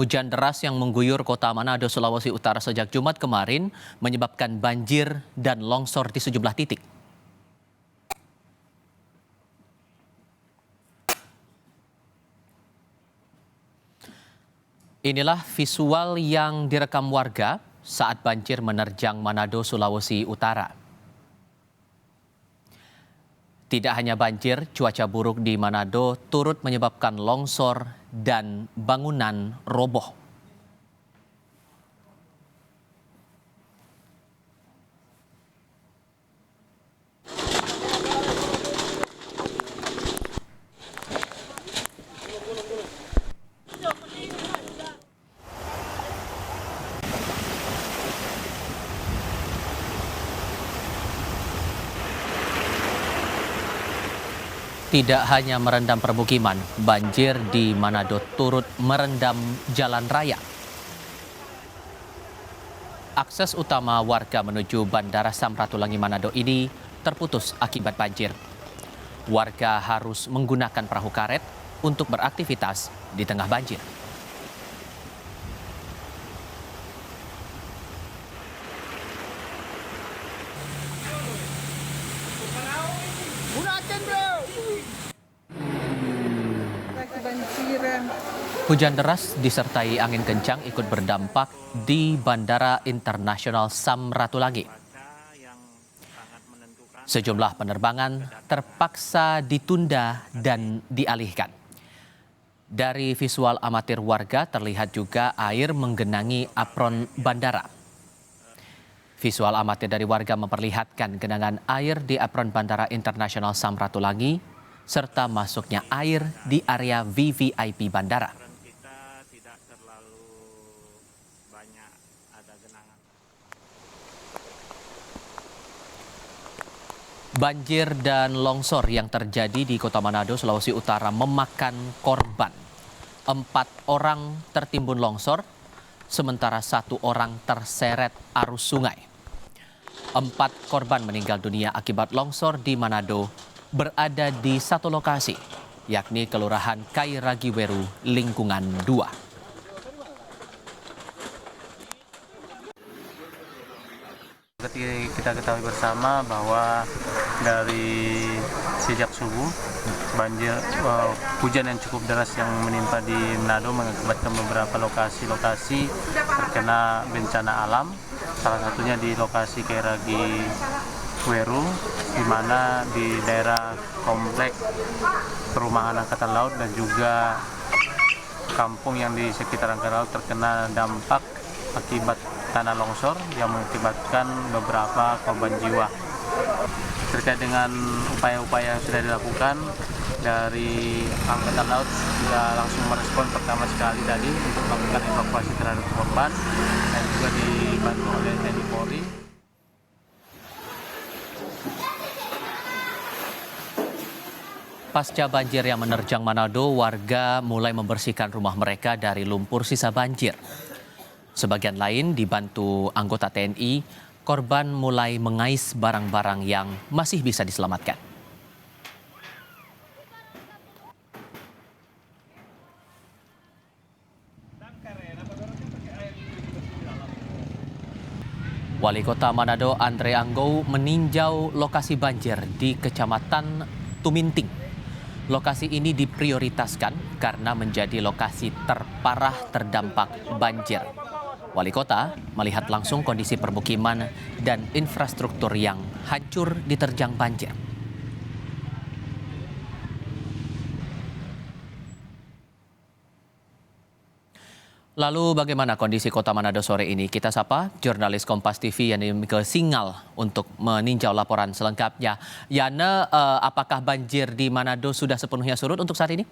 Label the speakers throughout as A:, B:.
A: Hujan deras yang mengguyur kota Manado, Sulawesi Utara sejak Jumat kemarin menyebabkan banjir dan longsor di sejumlah titik. Inilah visual yang direkam warga saat banjir menerjang Manado, Sulawesi Utara. Tidak hanya banjir, cuaca buruk di Manado turut menyebabkan longsor dan bangunan roboh. Tidak hanya merendam permukiman, banjir di Manado turut merendam jalan raya. Akses utama warga menuju Bandara Samratulangi Manado ini terputus akibat banjir. Warga harus menggunakan perahu karet untuk beraktivitas di tengah banjir.
B: Kebanjiran.
A: Hujan deras disertai angin kencang ikut berdampak di Bandara Internasional Samratulangi. Sejumlah penerbangan terpaksa ditunda dan dialihkan. Dari visual amatir warga terlihat juga air menggenangi apron bandara. Visual amatir dari warga memperlihatkan genangan air di apron Bandara Internasional Samratulangi serta masuknya air di area VVIP bandara.
C: Kita tidak terlalu banyak ada genangan.
A: Banjir dan longsor yang terjadi di Kota Manado, Sulawesi Utara memakan korban. 4 orang tertimbun longsor, sementara 1 orang terseret arus sungai. 4 korban meninggal dunia akibat longsor di Manado berada di satu lokasi, yakni Kelurahan Kairagiweru, Lingkungan 2.
C: Kita ketahui bersama bahwa dari sejak subuh hujan yang cukup deras yang menimpa di Manado mengakibatkan beberapa lokasi-lokasi terkena bencana alam. Salah satunya di lokasi Kairagiweru, di mana di daerah komplek perumahan Angkatan Laut dan juga kampung yang di sekitar Angkatan Laut terkena dampak akibat tanah longsor yang mengakibatkan beberapa korban jiwa. Terkait dengan upaya-upaya yang sudah dilakukan dari Angkatan Laut sudah langsung merespon pertama sekali tadi untuk melakukan evakuasi terhadap korban dan juga dibantu oleh TNI Polri.
A: Pasca banjir yang menerjang Manado, warga mulai membersihkan rumah mereka dari lumpur sisa banjir. Sebagian lain dibantu anggota TNI, korban mulai mengais barang-barang yang masih bisa diselamatkan. Wali Kota Manado Andre Anggou meninjau lokasi banjir di Kecamatan Tuminting. Lokasi ini diprioritaskan karena menjadi lokasi terparah terdampak banjir. Wali Kota melihat langsung kondisi permukiman dan infrastruktur yang hancur diterjang banjir. Lalu bagaimana kondisi Kota Manado sore ini? Kita sapa jurnalis Kompas TV Yani Mika Singal untuk meninjau laporan selengkapnya. Yana, apakah banjir di Manado sudah sepenuhnya surut untuk saat ini?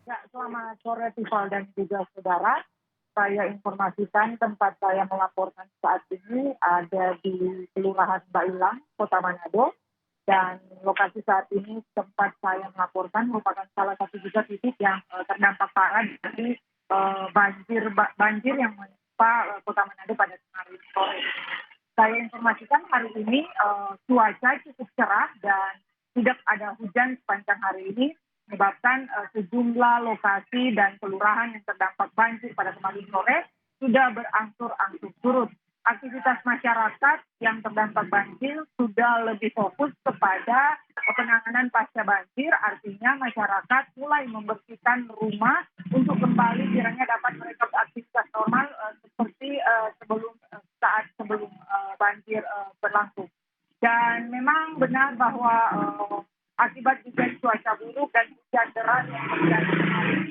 B: Ya, selamat sore Tiffal dan juga saudara. Saya informasikan tempat saya melaporkan saat ini ada di Kelurahan Bailang, Kota Manado. Dan lokasi saat ini tempat saya melaporkan merupakan salah satu juga titik yang terdampak parah dari banjir yang menimpa Kota Manado pada hari sore. Saya informasikan hari ini cuaca cukup cerah dan tidak ada hujan sepanjang hari ini. menyebabkan sejumlah lokasi dan kelurahan yang terdampak banjir pada kemarin sore sudah berangsur-angsur surut. Aktivitas masyarakat yang terdampak banjir sudah lebih fokus kepada penanganan pasca banjir, artinya masyarakat mulai membersihkan rumah untuk kembali kiranya dapat mereka beraktivitas normal seperti saat sebelum banjir berlangsung. Dan memang benar bahwa akibat juga cuaca buruk dan hujan deras yang terjadi kemarin,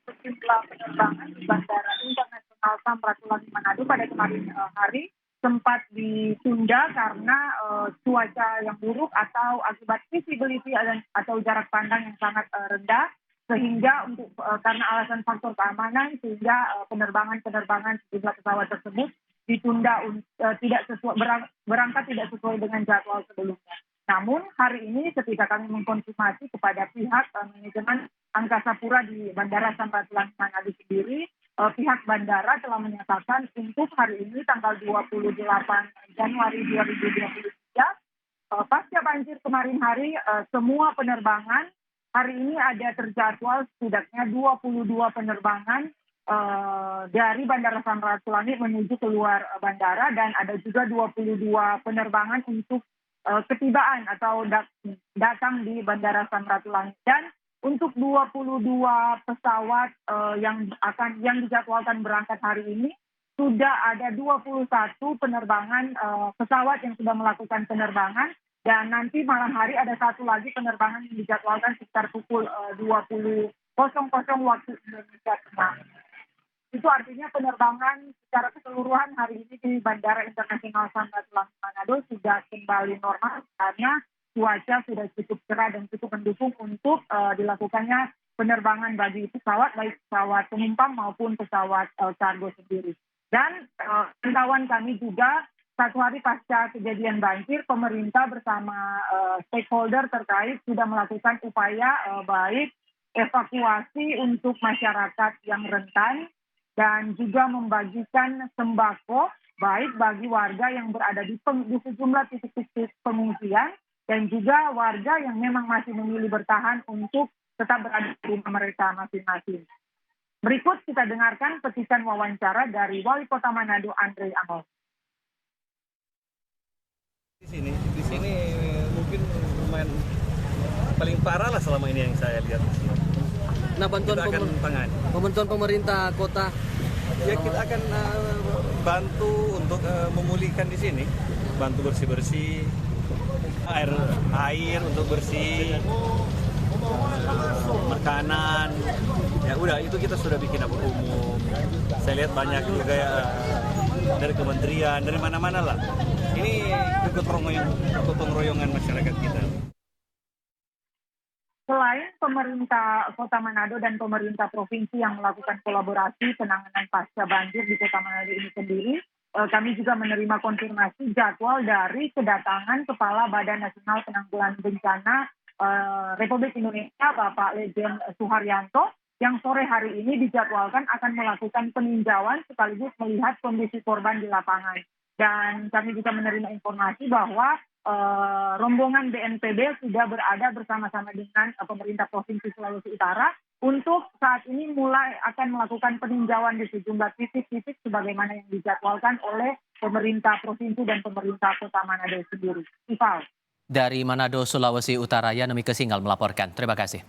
B: sejumlah penerbangan di Bandara Internasional Samratulangi Manado pada kemarin hari sempat ditunda karena cuaca yang buruk atau akibat visibility atau jarak pandang yang sangat rendah, sehingga karena alasan faktor keamanan sehingga penerbangan sejumlah pesawat tersebut ditunda berangkat tidak sesuai dengan jadwal sebelumnya. Namun hari ini ketika kami mengkonfirmasi kepada pihak manajemen Angkasa Pura di Bandara Samratulangi Manado sendiri, pihak bandara telah menyatakan untuk hari ini tanggal 28 Januari 2023, pasca banjir kemarin hari, semua penerbangan hari ini ada terjadwal setidaknya 22 penerbangan dari Bandara Samratulangi menuju keluar bandara, dan ada juga 22 penerbangan untuk ketibaan atau datang di Bandara Samratulangi. Dan untuk 22 pesawat yang dijadwalkan berangkat hari ini, sudah ada 21 penerbangan pesawat yang sudah melakukan penerbangan, dan nanti malam hari ada satu lagi penerbangan yang dijadwalkan sekitar pukul 20.00 waktu Indonesia Tengah. Itu artinya penerbangan secara keseluruhan hari ini di Bandara Internasional Samratulangi Manado sudah kembali normal karena cuaca sudah cukup cerah dan cukup mendukung untuk dilakukannya penerbangan bagi pesawat, baik pesawat penumpang maupun pesawat kargo sendiri. Dan pantauan kami juga, satu hari pasca kejadian banjir, pemerintah bersama stakeholder terkait sudah melakukan upaya baik evakuasi untuk masyarakat yang rentan, dan juga membagikan sembako baik bagi warga yang berada di sejumlah titik-titik pengungsian, dan juga warga yang memang masih memilih bertahan untuk tetap berada di rumah mereka masing-masing. Berikut kita dengarkan petikan wawancara dari Wali Kota Manado, Andre Angol.
D: Di sini mungkin lumayan paling parah lah selama ini yang saya lihat.
E: Nah, bantuan pemerintah kota,
D: ya kita akan bantu untuk memulihkan di sini, bantu bersih-bersih, air untuk bersih, makanan. Ya udah, itu kita sudah bikin dapur umum. Saya lihat banyak juga ya dari kementerian, dari mana-mana lah. Ini gotong royongan masyarakat kita.
B: Selain pemerintah Kota Manado dan pemerintah provinsi yang melakukan kolaborasi penanganan pasca banjir di Kota Manado ini sendiri, kami juga menerima konfirmasi jadwal dari kedatangan Kepala Badan Nasional Penanggulangan Bencana Republik Indonesia, Bapak Lejen Suharyanto, yang sore hari ini dijadwalkan akan melakukan peninjauan sekaligus melihat kondisi korban di lapangan. Dan kami juga menerima informasi bahwa rombongan BNPB sudah berada bersama-sama dengan pemerintah Provinsi Sulawesi Utara untuk saat ini mulai akan melakukan peninjauan di sejumlah titik-titik sebagaimana yang dijadwalkan oleh pemerintah Provinsi dan pemerintah Kota Manado sendiri. Ival.
A: Dari Manado, Sulawesi Utara, Yanemike Singgal melaporkan. Terima kasih.